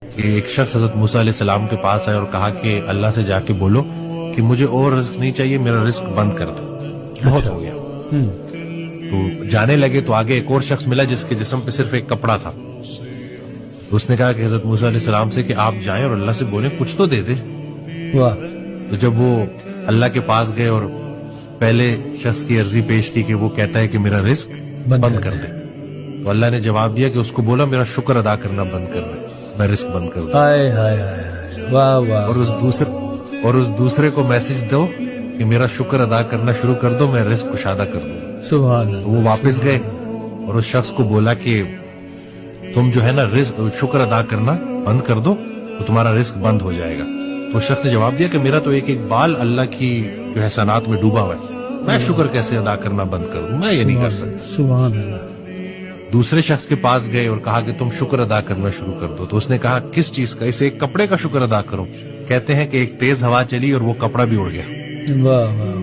کہ ایک شخص حضرت موسیٰ علیہ السلام کے پاس آیا اور کہا کہ اللہ سے جا کے بولو کہ مجھے اور رزق نہیں چاہیے، میرا رزق بند کر دو، بہت ہو گیا۔ تو جانے لگے تو آگے ایک اور شخص ملا جس کے جسم پہ صرف ایک کپڑا تھا۔ تو اس نے کہا کہ حضرت موسیٰ علیہ السلام سے کہ آپ جائیں اور اللہ سے بولیں کچھ تو دے دے۔ واہ، تو جب وہ اللہ کے پاس گئے اور پہلے شخص کی عرضی پیش کی کہ وہ کہتا ہے کہ میرا رزق بند کر دے، تو اللہ نے جواب دیا کہ اس کو بولا میرا شکر ادا کرنا بند کر دے، میں رزق بند کر دوں۔ ہائے ہائے ہائے، واہ واہ، اور اس دوسرے کو میسج دو کہ میرا شکر ادا کرنا شروع کر دو، میں رزق کشادہ کر دوں۔ سبحان تو اللہ۔ وہ واپس گئے اور اس شخص کو بولا کہ تم جو ہے نا رزق شکر ادا کرنا بند کر دو تو تمہارا رزق بند ہو جائے گا۔ تو اس شخص نے جواب دیا کہ میرا تو ایک ایک بال اللہ کی جو احسانات میں ڈوبا ہوا ہے، میں شکر کیسے ادا کرنا بند کر دوں، میں یہ نہیں کر سکتا۔ سبحان اللہ۔ دوسرے شخص کے پاس گئے اور کہا کہ تم شکر ادا کرنا شروع کر دو۔ تو اس نے کہا کس چیز کا؟ اسے ایک کپڑے کا شکر ادا کرو۔ کہتے ہیں کہ ایک تیز ہوا چلی اور وہ کپڑا بھی اڑ گیا۔ واہ واہ